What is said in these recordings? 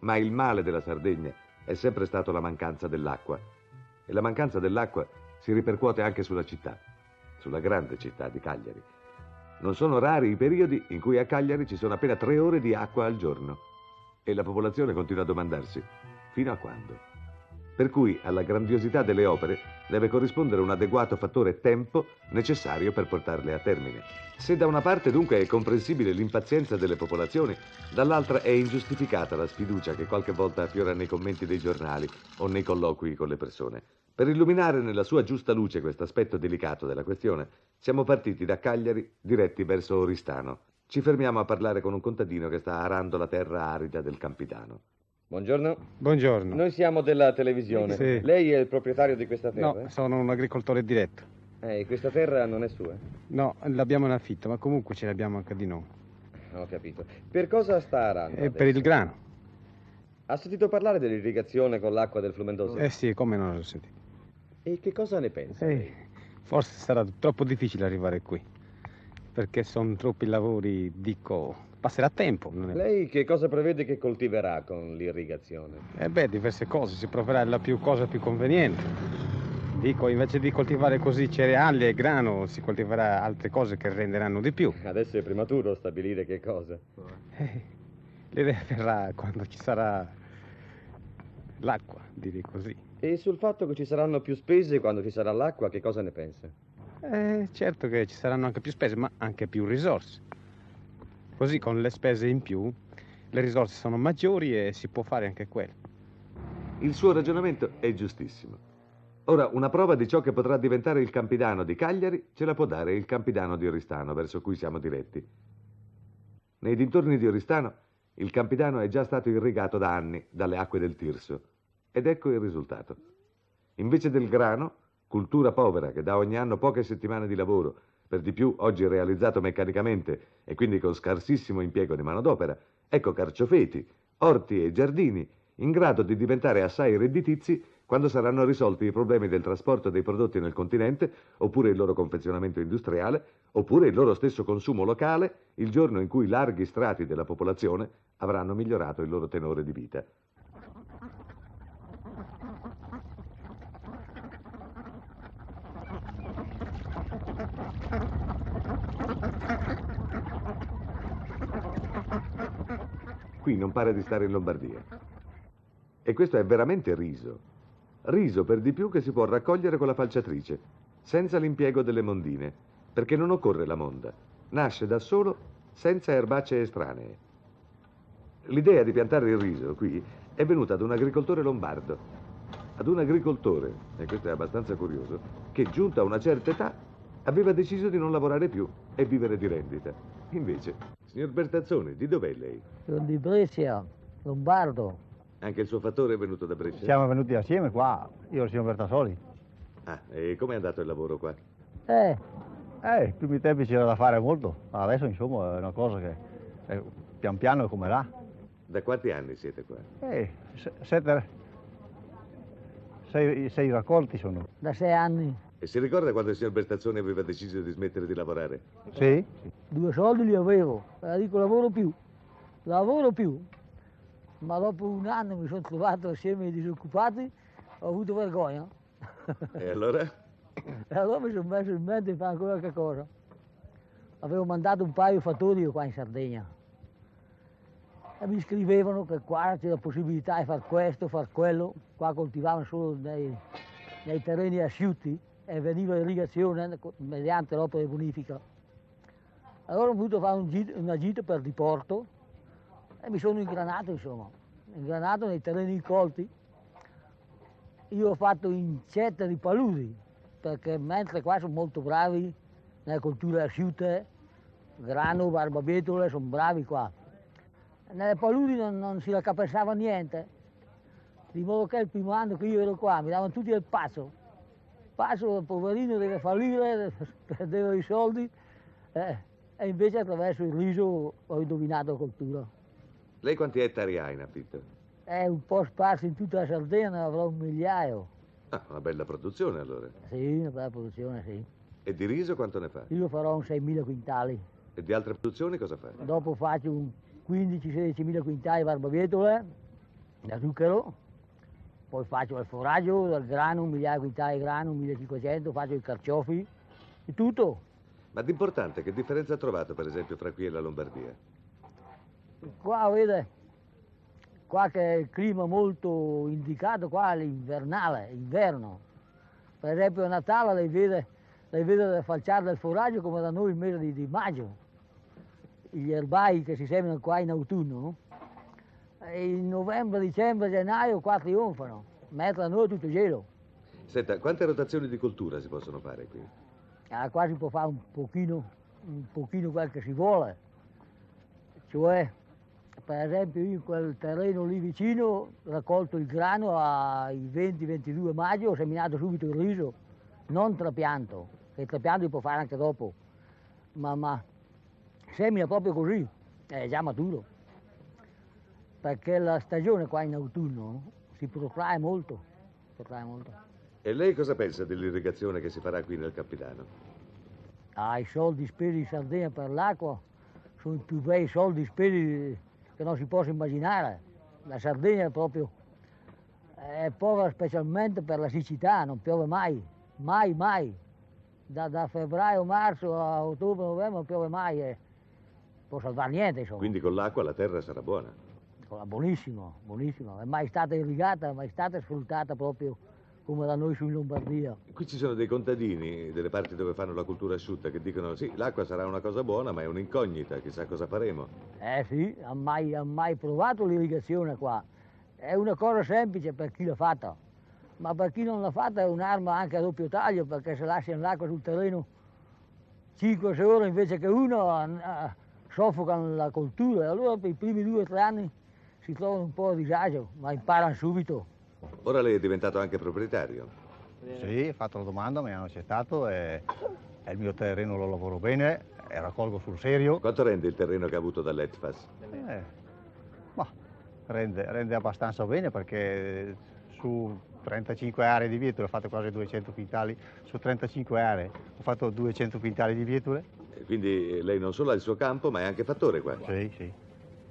Ma il male della Sardegna è sempre stato la mancanza dell'acqua. E la mancanza dell'acqua si ripercuote anche sulla città, sulla grande città di Cagliari. Non sono rari i periodi in cui a Cagliari ci sono appena 3 ore di acqua al giorno. E la popolazione continua a domandarsi, fino a quando? Per cui alla grandiosità delle opere deve corrispondere un adeguato fattore tempo necessario per portarle a termine. Se da una parte dunque è comprensibile l'impazienza delle popolazioni, dall'altra è ingiustificata la sfiducia che qualche volta affiora nei commenti dei giornali o nei colloqui con le persone. Per illuminare nella sua giusta luce questo aspetto delicato della questione, siamo partiti da Cagliari diretti verso Oristano. Ci fermiamo a parlare con un contadino che sta arando la terra arida del Campidano. Buongiorno. Buongiorno. Noi siamo della televisione. Sì. Lei è il proprietario di questa terra? No, sono un agricoltore diretto. Questa terra non è sua? No, l'abbiamo in affitto, ma comunque ce l'abbiamo anche di noi. Ho capito. Per cosa sta arando adesso? Per il grano. Ha sentito parlare dell'irrigazione con l'acqua del Flumendoso? Sì, come non l'ho sentito. E che cosa ne pensa? Forse sarà troppo difficile arrivare qui, perché sono troppi lavori, dico, passerà tempo. Lei che cosa prevede che coltiverà con l'irrigazione? Diverse cose, si proverà la cosa più conveniente. Dico, invece di coltivare così cereali e grano, si coltiverà altre cose che renderanno di più. Adesso è prematuro stabilire che cosa. L'idea verrà quando ci sarà l'acqua, direi così. E sul fatto che ci saranno più spese quando ci sarà l'acqua, che cosa ne pensa? Certo che ci saranno anche più spese, ma anche più risorse. Così con le spese in più, le risorse sono maggiori e si può fare anche quello. Il suo ragionamento è giustissimo. Ora, una prova di ciò che potrà diventare il Campidano di Cagliari ce la può dare il Campidano di Oristano, verso cui siamo diretti. Nei dintorni di Oristano, il Campidano è già stato irrigato da anni dalle acque del Tirso. Ed ecco il risultato. Invece del grano, cultura povera che dà ogni anno poche settimane di lavoro, per di più oggi realizzato meccanicamente e quindi con scarsissimo impiego di manodopera, ecco carciofeti, orti e giardini in grado di diventare assai redditizi quando saranno risolti i problemi del trasporto dei prodotti nel continente, oppure il loro confezionamento industriale, oppure il loro stesso consumo locale, il giorno in cui larghi strati della popolazione avranno migliorato il loro tenore di vita. Qui non pare di stare in Lombardia. E questo è veramente riso. Riso per di più che si può raccogliere con la falciatrice, senza l'impiego delle mondine, perché non occorre la monda. Nasce da solo, senza erbacce estranee. L'idea di piantare il riso qui è venuta ad un agricoltore lombardo. Ad un agricoltore, e questo è abbastanza curioso, che giunta a una certa età aveva deciso di non lavorare più e vivere di rendita. Invece, signor Bertazzoni, di dov'è lei? Sono di Brescia, lombardo. Anche il suo fattore è venuto da Brescia? Siamo venuti assieme qua, io e il signor Bertasoli. E com'è andato il lavoro qua? I primi tempi c'era da fare molto, adesso insomma è una cosa che pian piano è come là. Da quanti anni siete qua? Sei raccolti sono. Da 6 anni. E si ricorda quando il signor Bertazzoni aveva deciso di smettere di lavorare? Sì. 2 soldi li avevo, dico lavoro più. Ma dopo un anno mi sono trovato assieme ai disoccupati, ho avuto vergogna. E allora? E allora mi sono messo in mente di fare qualche cosa. Avevo mandato un paio di fattori io qua in Sardegna. E mi scrivevano che qua c'è la possibilità di far questo, far quello. Qua coltivavano solo nei terreni asciutti e veniva irrigazione mediante l'opera di bonifica. Allora ho voluto fare una gita per diporto e mi sono ingranato nei terreni incolti. Io ho fatto incetta di paludi, perché mentre qua sono molto bravi nelle colture asciutte, grano, barbabietole, sono bravi qua. Nelle paludi non si raccapezzava niente, di modo che il primo anno che io ero qua mi davano tutti il pazzo. Il poverino deve fallire, perdeva i soldi, e invece attraverso il riso ho indovinato la coltura. Lei quanti ettari ha in affitto? È un po' sparsi in tutta la Sardegna, ne avrò 1 migliaio. Una bella produzione allora. Sì, una bella produzione, sì. E di riso quanto ne fa? Io farò un 6.000 quintali. E di altre produzioni cosa fa? Dopo faccio un 15-16.000 quintali di barbabietole da zucchero, poi faccio il foraggio, del grano, 1000 quintali di grano, 1500, faccio i carciofi, di tutto. Ma d'importante, che differenza ha trovato, per esempio, fra qui e la Lombardia? Qua, vede, qua che è il clima molto indicato, qua è l'invernale, inverno. Per esempio a Natale lei vede le falciare del foraggio come da noi il mese di maggio. Gli erbai che si seminano qua in autunno, no? E in novembre, dicembre, gennaio qua trionfano, mentre da noi è tutto gelo. Senta, quante rotazioni di coltura si possono fare qui? Qua si può fare un pochino quel che si vuole. Cioè, per esempio io in quel terreno lì vicino ho raccolto il grano ai 20-22 maggio, ho seminato subito il riso, non trapianto, che il trapianto si può fare anche dopo, ma semina proprio così, è già maturo. Perché la stagione qua in autunno si protrae molto, protrae molto. E lei cosa pensa dell'irrigazione che si farà qui nel Cappilano? I soldi spesi in Sardegna per l'acqua sono i più bei soldi spesi che non si possa immaginare. La Sardegna è povera specialmente per la siccità, non piove mai, mai, mai. Da febbraio, marzo a ottobre, novembre non piove mai e può salvare niente, insomma. Quindi con l'acqua la terra sarà buona? Buonissimo, buonissimo. È mai stata irrigata, è mai stata sfruttata proprio come da noi su in Lombardia. Qui ci sono dei contadini delle parti dove fanno la cultura asciutta che dicono sì, l'acqua sarà una cosa buona, ma è un'incognita, chissà cosa faremo. Sì, ha mai provato l'irrigazione qua. È una cosa semplice per chi l'ha fatta, ma per chi non l'ha fatta è un'arma anche a doppio taglio, perché se lasciano l'acqua sul terreno 5-6 ore invece che uno soffocano la coltura. E allora per i primi 2 o 3 anni si trovano un po' a disagio, ma imparano subito. Ora lei è diventato anche proprietario. Sì, ho fatto la domanda, mi hanno accettato e il mio terreno lo lavoro bene e raccolgo sul serio. Quanto rende il terreno che ha avuto dall'Etfas? Ma rende abbastanza bene perché su 35 aree di bietole ho fatto quasi 200 quintali, su 35 aree ho fatto 200 quintali di bietole. Quindi lei non solo ha il suo campo, ma è anche fattore qua. Sì, sì.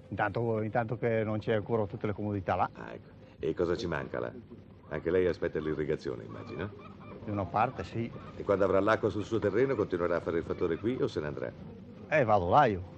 Intanto che non c'è ancora tutte le comodità là. Ah, ecco. E cosa ci manca là? Anche lei aspetta l'irrigazione, immagino? Di una parte sì. E quando avrà l'acqua sul suo terreno continuerà a fare il fattore qui o se ne andrà? Vado là io.